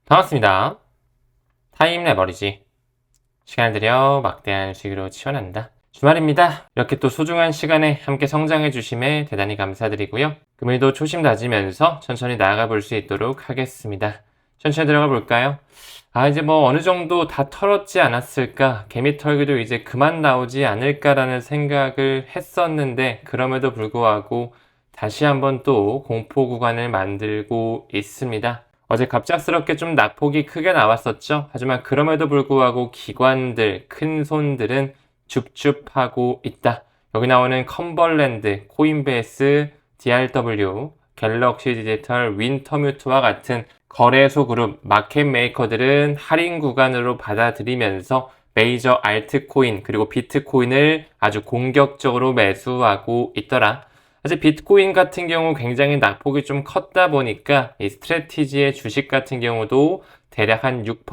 반갑습니다. 타임 레버리지. 시간을 들여 막대한 수익으로 치환한다. 주말입니다. 이렇게 또 소중한 시간에 함께 성장해 주심에 대단히 감사드리고요. 금일도 초심 다지면서 천천히 나아가 볼 수 있도록 하겠습니다. 천천히 들어가 볼까요? 이제 뭐 어느 정도 다 털었지 않았을까? 개미 털기도 이제 그만 나오지 않을까라는 생각을 했었는데 그럼에도 불구하고 다시 한번 또 공포 구간을 만들고 있습니다. 어제 갑작스럽게 좀 낙폭이 크게 나왔었죠. 하지만 그럼에도 불구하고 기관들, 큰 손들은 줍줍하고 있다. 여기 나오는 컴벌랜드, 코인베이스, DRW, 갤럭시 디지털, 윈터뮤트와 같은 거래소 그룹, 마켓 메이커들은 할인 구간으로 받아들이면서 메이저 알트코인 그리고 비트코인을 아주 공격적으로 매수하고 있더라. 사실 비트코인 같은 경우 굉장히 낙폭이 좀 컸다 보니까 이 스트래티지의 주식 같은 경우도 대략 한 6%,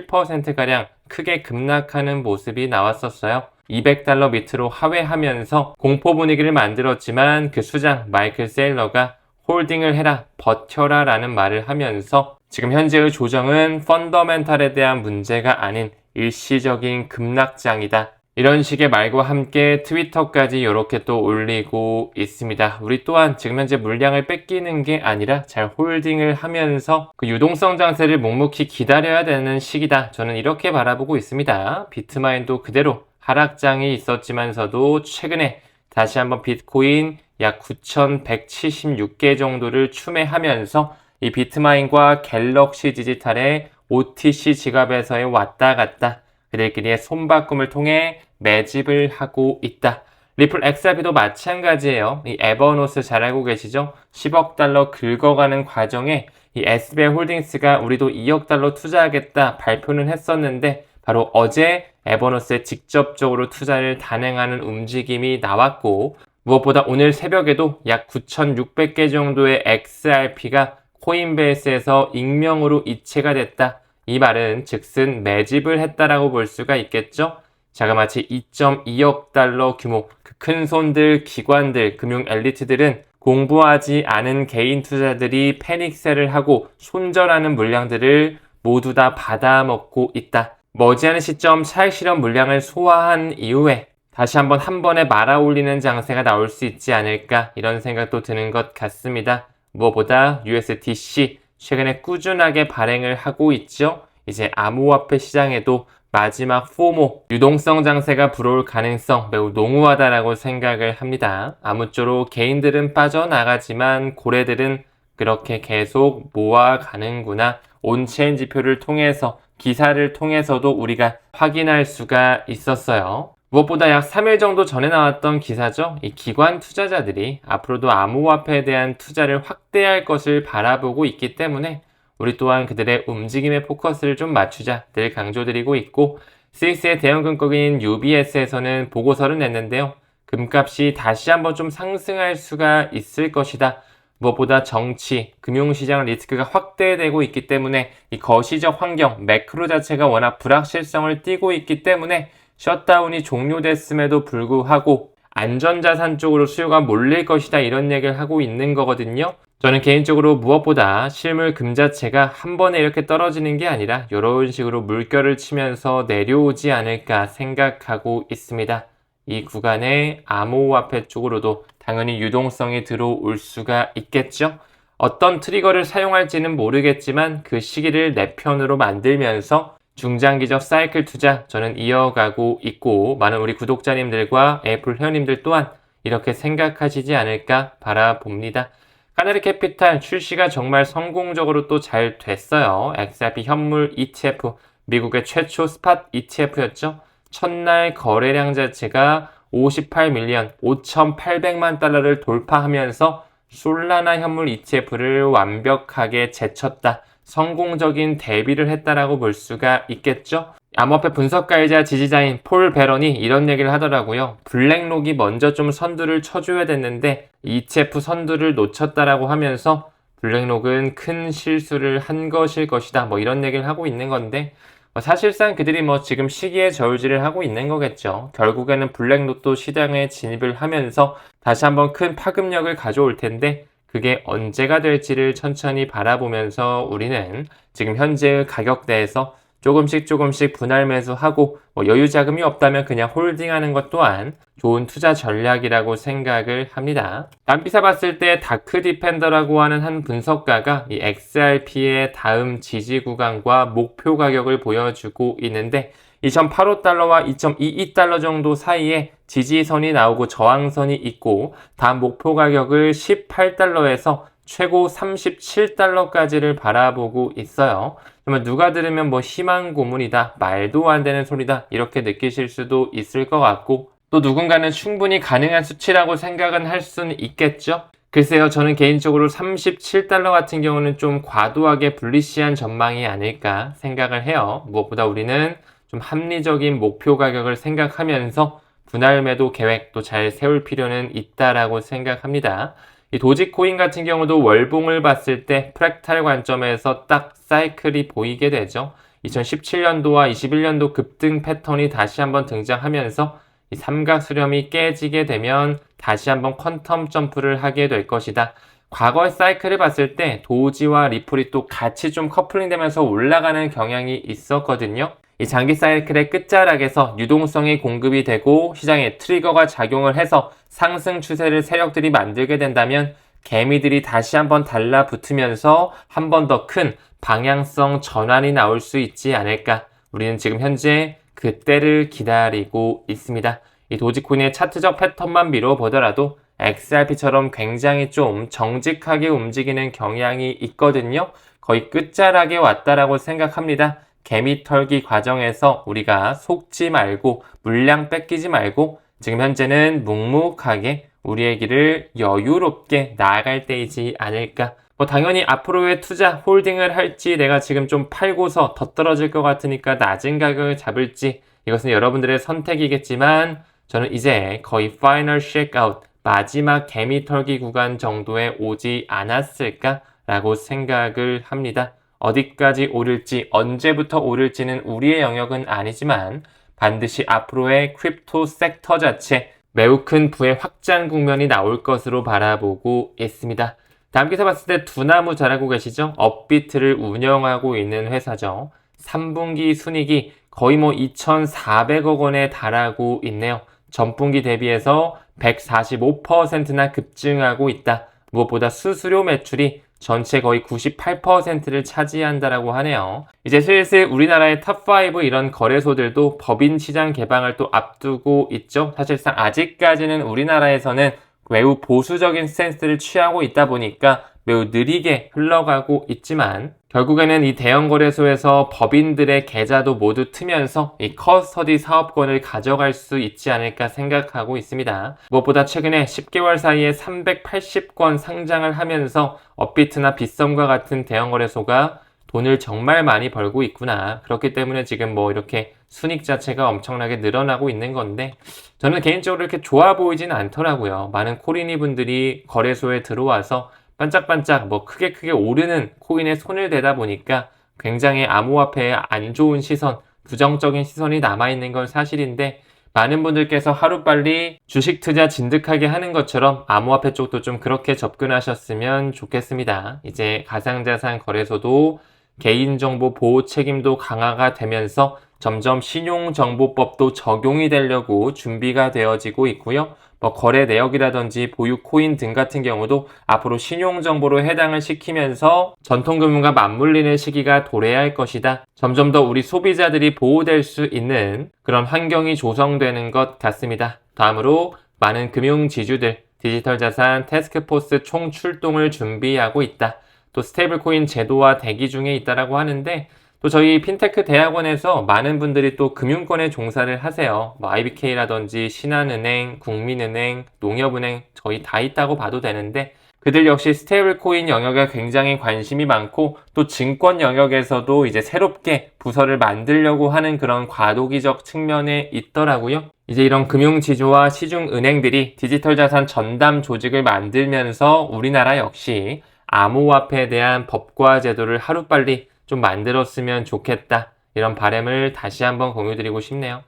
7%가량 크게 급락하는 모습이 나왔었어요. 200달러 밑으로 하회하면서 공포 분위기를 만들었지만 그 수장 마이클 세일러가 홀딩을 해라, 버텨라 라는 말을 하면서 지금 현재의 조정은 펀더멘탈에 대한 문제가 아닌 일시적인 급락장이다. 이런 식의 말과 함께 트위터까지 이렇게 또 올리고 있습니다. 우리 또한 지금 현재 물량을 뺏기는 게 아니라 잘 홀딩을 하면서 그 유동성 장세를 묵묵히 기다려야 되는 시기다. 저는 이렇게 바라보고 있습니다. 비트마인도 그대로 하락장이 있었지만서도 최근에 다시 한번 비트코인 약 9,176개 정도를 추매하면서 이 비트마인과 갤럭시 디지털의 OTC 지갑에서의 왔다 갔다 그들끼리의 손바꿈을 통해 매집을 하고 있다. 리플 XRP도 마찬가지예요. 이 에버노스 잘 알고 계시죠? 10억 달러 긁어가는 과정에 이 SBI 홀딩스가 우리도 2억 달러 투자하겠다 발표는 했었는데 바로 어제 에버노스에 직접적으로 투자를 단행하는 움직임이 나왔고 무엇보다 오늘 새벽에도 약 9,600개 정도의 XRP가 코인베이스에서 익명으로 이체가 됐다. 이 말은 즉슨 매집을 했다라고 볼 수가 있겠죠. 자그마치 2.2억 달러 규모 그 큰 손들, 기관들, 금융 엘리트들은 공부하지 않은 개인 투자들이 패닉셀을 하고 손절하는 물량들을 모두 다 받아먹고 있다. 머지않은 시점 차익 실현 물량을 소화한 이후에 다시 한번 한 번에 말아올리는 장세가 나올 수 있지 않을까 이런 생각도 드는 것 같습니다. 무엇보다 USDC 최근에 꾸준하게 발행을 하고 있죠. 이제 암호화폐 시장에도 마지막 포모, 유동성 장세가 불어올 가능성 매우 농후하다라고 생각을 합니다. 아무쪼록 개인들은 빠져나가지만 고래들은 그렇게 계속 모아가는구나. 온체인 지표를 통해서 기사를 통해서도 우리가 확인할 수가 있었어요. 무엇보다 약 3일 정도 전에 나왔던 기사죠. 이 기관 투자자들이 앞으로도 암호화폐에 대한 투자를 확대할 것을 바라보고 있기 때문에 우리 또한 그들의 움직임에 포커스를 좀 맞추자 늘 강조드리고 있고 스위스의 대형 금고인 UBS에서는 보고서를 냈는데요. 금값이 다시 한번 좀 상승할 수가 있을 것이다. 무엇보다 정치, 금융시장 리스크가 확대되고 있기 때문에 이 거시적 환경, 매크로 자체가 워낙 불확실성을 띠고 있기 때문에 셧다운이 종료됐음에도 불구하고 안전자산 쪽으로 수요가 몰릴 것이다 이런 얘기를 하고 있는 거거든요. 저는 개인적으로 무엇보다 실물 금 자체가 한 번에 이렇게 떨어지는 게 아니라 이런 식으로 물결을 치면서 내려오지 않을까 생각하고 있습니다. 이 구간에 암호화폐 쪽으로도 당연히 유동성이 들어올 수가 있겠죠. 어떤 트리거를 사용할지는 모르겠지만 그 시기를 내 편으로 만들면서 중장기적 사이클 투자 저는 이어가고 있고 많은 우리 구독자님들과 애플 회원님들 또한 이렇게 생각하시지 않을까 바라봅니다. 카네리 캐피탈 출시가 정말 성공적으로 또 잘 됐어요. XRP 현물 ETF, 미국의 최초 스팟 ETF였죠. 첫날 거래량 자체가 58밀리언, 5,800만 달러를 돌파하면서 솔라나 현물 ETF를 완벽하게 제쳤다. 성공적인 데뷔를 했다라고 볼 수가 있겠죠. 암호화폐 분석가이자 지지자인 폴 베런이 이런 얘기를 하더라고요. 블랙록이 먼저 좀 선두를 쳐줘야 됐는데 ETF 선두를 놓쳤다라고 하면서 블랙록은 큰 실수를 한 것일 것이다. 뭐 이런 얘기를 하고 있는 건데 사실상 그들이 뭐 지금 시기에 저울질을 하고 있는 거겠죠. 결국에는 블랙록도 시장에 진입을 하면서 다시 한번 큰 파급력을 가져올 텐데 그게 언제가 될지를 천천히 바라보면서 우리는 지금 현재의 가격대에서 조금씩 분할 매수하고 여유 자금이 없다면 그냥 홀딩하는 것 또한 좋은 투자 전략이라고 생각을 합니다. 단기사 봤을 때 다크 디펜더라고 하는 한 분석가가 이 XRP의 다음 지지 구간과 목표 가격을 보여주고 있는데 2.85달러와 2.22달러 정도 사이에 지지선이 나오고 저항선이 있고 다음 목표 가격을 18달러에서 최고 37달러까지를 바라보고 있어요. 정말 누가 들으면 희망 고문이다, 말도 안 되는 소리다 이렇게 느끼실 수도 있을 것 같고 또 누군가는 충분히 가능한 수치라고 생각은 할 수는 있겠죠. 글쎄요, 저는 개인적으로 37달러 같은 경우는 좀 과도하게 불리시한 전망이 아닐까 생각을 해요. 무엇보다 우리는 좀 합리적인 목표 가격을 생각하면서 분할 매도 계획도 잘 세울 필요는 있다라고 생각합니다. 이 도지코인 같은 경우도 월봉을 봤을 때 프랙탈 관점에서 딱 사이클이 보이게 되죠. 2017년도와 21년도 급등 패턴이 다시 한번 등장하면서 이 삼각 수렴이 깨지게 되면 다시 한번 퀀텀 점프를 하게 될 것이다. 과거의 사이클을 봤을 때 도지와 리플이 또 같이 좀 커플링 되면서 올라가는 경향이 있었거든요. 이 장기 사이클의 끝자락에서 유동성이 공급이 되고 시장에 트리거가 작용을 해서 상승 추세를 세력들이 만들게 된다면 개미들이 다시 한번 달라붙으면서 한 번 더 큰 방향성 전환이 나올 수 있지 않을까. 우리는 지금 현재 그때를 기다리고 있습니다. 이 도지코인의 차트적 패턴만 미뤄보더라도 XRP처럼 굉장히 좀 정직하게 움직이는 경향이 있거든요. 거의 끝자락에 왔다라고 생각합니다. 개미 털기 과정에서 우리가 속지 말고 물량 뺏기지 말고 지금 현재는 묵묵하게 우리의 길을 여유롭게 나아갈 때이지 않을까. 당연히 앞으로의 투자 홀딩을 할지 내가 지금 좀 팔고서 더 떨어질 것 같으니까 낮은 가격을 잡을지 이것은 여러분들의 선택이겠지만 저는 이제 거의 파이널 쉐이크아웃 마지막 개미 털기 구간 정도에 오지 않았을까 라고 생각을 합니다. 어디까지 오를지 언제부터 오를지는 우리의 영역은 아니지만 반드시 앞으로의 크립토 섹터 자체 매우 큰 부의 확장 국면이 나올 것으로 바라보고 있습니다. 다음 기사 봤을 때 두나무 잘 알고 계시죠? 업비트를 운영하고 있는 회사죠. 3분기 순이익이 거의 2,400억 원에 달하고 있네요. 전분기 대비해서 145%나 급증하고 있다. 무엇보다 수수료 매출이 전체 거의 98%를 차지한다라고 하네요. 이제 슬슬 우리나라의 탑5 이런 거래소들도 법인 시장 개방을 또 앞두고 있죠. 사실상 아직까지는 우리나라에서는 매우 보수적인 스탠스를 취하고 있다 보니까 매우 느리게 흘러가고 있지만 결국에는 이 대형 거래소에서 법인들의 계좌도 모두 트면서 이 커스터디 사업권을 가져갈 수 있지 않을까 생각하고 있습니다. 무엇보다 최근에 10개월 사이에 380건 상장을 하면서 업비트나 빗썸과 같은 대형 거래소가 돈을 정말 많이 벌고 있구나. 그렇기 때문에 지금 이렇게 순익 자체가 엄청나게 늘어나고 있는 건데 저는 개인적으로 이렇게 좋아 보이진 않더라고요. 많은 코리니 분들이 거래소에 들어와서 반짝반짝 크게 오르는 코인에 손을 대다 보니까 굉장히 암호화폐에 안 좋은 시선, 부정적인 시선이 남아있는 건 사실인데 많은 분들께서 하루빨리 주식 투자 진득하게 하는 것처럼 암호화폐 쪽도 좀 그렇게 접근하셨으면 좋겠습니다. 이제 가상자산 거래소도 개인정보 보호 책임도 강화가 되면서 점점 신용정보법도 적용이 되려고 준비가 되어지고 있고요. 거래 내역이라든지 보유 코인 등 같은 경우도 앞으로 신용정보로 해당을 시키면서 전통금융과 맞물리는 시기가 도래할 것이다. 점점 더 우리 소비자들이 보호될 수 있는 그런 환경이 조성되는 것 같습니다. 다음으로 많은 금융지주들, 디지털 자산 태스크포스 총 출동을 준비하고 있다. 또 스테이블코인 제도화 대기 중에 있다라고 하는데 또 저희 핀테크 대학원에서 많은 분들이 또 금융권에 종사를 하세요. IBK라든지 신한은행, 국민은행, 농협은행 저희 다 있다고 봐도 되는데 그들 역시 스테이블 코인 영역에 굉장히 관심이 많고 또 증권 영역에서도 이제 새롭게 부서를 만들려고 하는 그런 과도기적 측면에 있더라고요. 이제 이런 금융지주와 시중은행들이 디지털 자산 전담 조직을 만들면서 우리나라 역시 암호화폐에 대한 법과 제도를 하루빨리 좀 만들었으면 좋겠다. 이런 바람을 다시 한번 공유드리고 싶네요.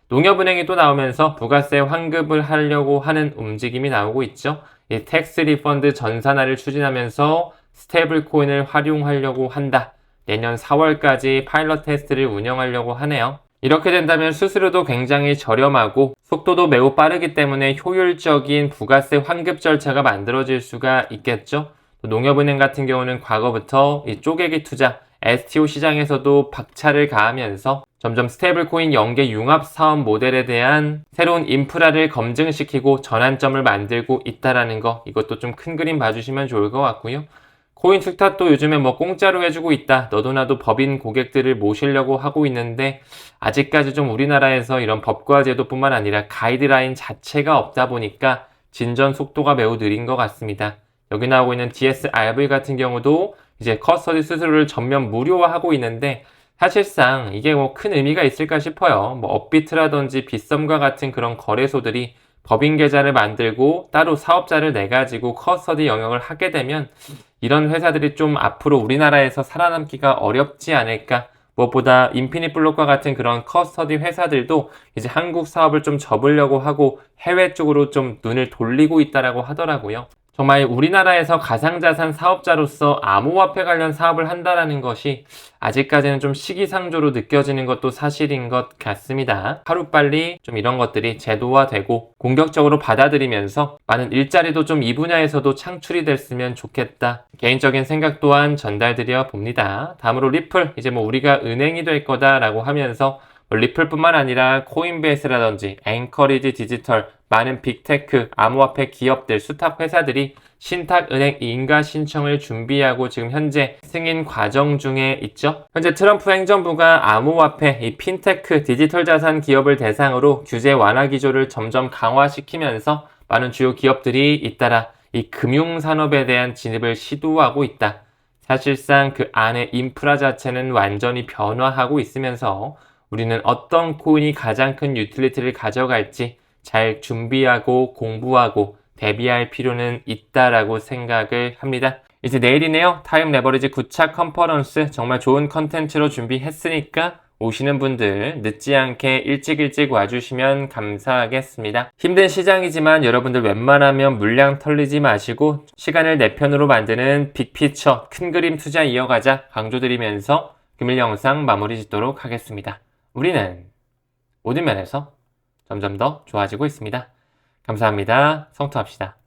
농협은행이 또 나오면서 부가세 환급을 하려고 하는 움직임이 나오고 있죠. 이 텍스 리펀드 전산화를 추진하면서 스테이블 코인을 활용하려고 한다. 내년 4월까지 파일럿 테스트를 운영하려고 하네요. 이렇게 된다면 수수료도 굉장히 저렴하고 속도도 매우 빠르기 때문에 효율적인 부가세 환급 절차가 만들어질 수가 있겠죠. 농협은행 같은 경우는 과거부터 이 쪼개기 투자, STO 시장에서도 박차를 가하면서 점점 스테이블코인 연계 융합 사업 모델에 대한 새로운 인프라를 검증시키고 전환점을 만들고 있다라는 거, 이것도 좀 큰 그림 봐주시면 좋을 것 같고요. 코인 툭탑도 요즘에 뭐 공짜로 해주고 있다. 너도 나도 법인 고객들을 모시려고 하고 있는데 아직까지 좀 우리나라에서 이런 법과 제도뿐만 아니라 가이드라인 자체가 없다 보니까 진전 속도가 매우 느린 것 같습니다. 여기 나오고 있는 DSRV 같은 경우도 이제 커스터디 수수료를 전면 무료화하고 있는데 사실상 이게 뭐 큰 의미가 있을까 싶어요. 뭐 업비트라든지 빗썸과 같은 그런 거래소들이 법인 계좌를 만들고 따로 사업자를 내가지고 커스터디 영역을 하게 되면 이런 회사들이 좀 앞으로 우리나라에서 살아남기가 어렵지 않을까. 무엇보다 인피니트 블록과 같은 그런 커스터디 회사들도 이제 한국 사업을 좀 접으려고 하고 해외 쪽으로 좀 눈을 돌리고 있다라고 하더라고요. 정말 우리나라에서 가상자산 사업자로서 암호화폐 관련 사업을 한다라는 것이 아직까지는 좀 시기상조로 느껴지는 것도 사실인 것 같습니다. 하루빨리 좀 이런 것들이 제도화되고 공격적으로 받아들이면서 많은 일자리도 좀 이 분야에서도 창출이 됐으면 좋겠다. 개인적인 생각 또한 전달드려 봅니다. 다음으로 리플, 이제 뭐 우리가 은행이 될 거다라고 하면서 리플뿐만 아니라 코인베이스라든지 앵커리지 디지털, 많은 빅테크, 암호화폐 기업들, 수탁 회사들이 신탁은행 인가 신청을 준비하고 지금 현재 승인 과정 중에 있죠. 현재 트럼프 행정부가 암호화폐, 이 핀테크, 디지털 자산 기업을 대상으로 규제 완화 기조를 점점 강화시키면서 많은 주요 기업들이 잇따라 이 금융산업에 대한 진입을 시도하고 있다. 사실상 그 안에 인프라 자체는 완전히 변화하고 있으면서 우리는 어떤 코인이 가장 큰 유틸리티를 가져갈지 잘 준비하고 공부하고 대비할 필요는 있다라고 생각을 합니다. 이제 내일이네요. 타임 레버리지 9차 컨퍼런스 정말 좋은 컨텐츠로 준비했으니까 오시는 분들 늦지 않게 일찍 와주시면 감사하겠습니다. 힘든 시장이지만 여러분들 웬만하면 물량 털리지 마시고 시간을 내 편으로 만드는 빅피처 큰 그림 투자 이어가자 강조드리면서 금일 영상 마무리 짓도록 하겠습니다. 우리는 모든 면에서 점점 더 좋아지고 있습니다. 감사합니다. 성투합시다.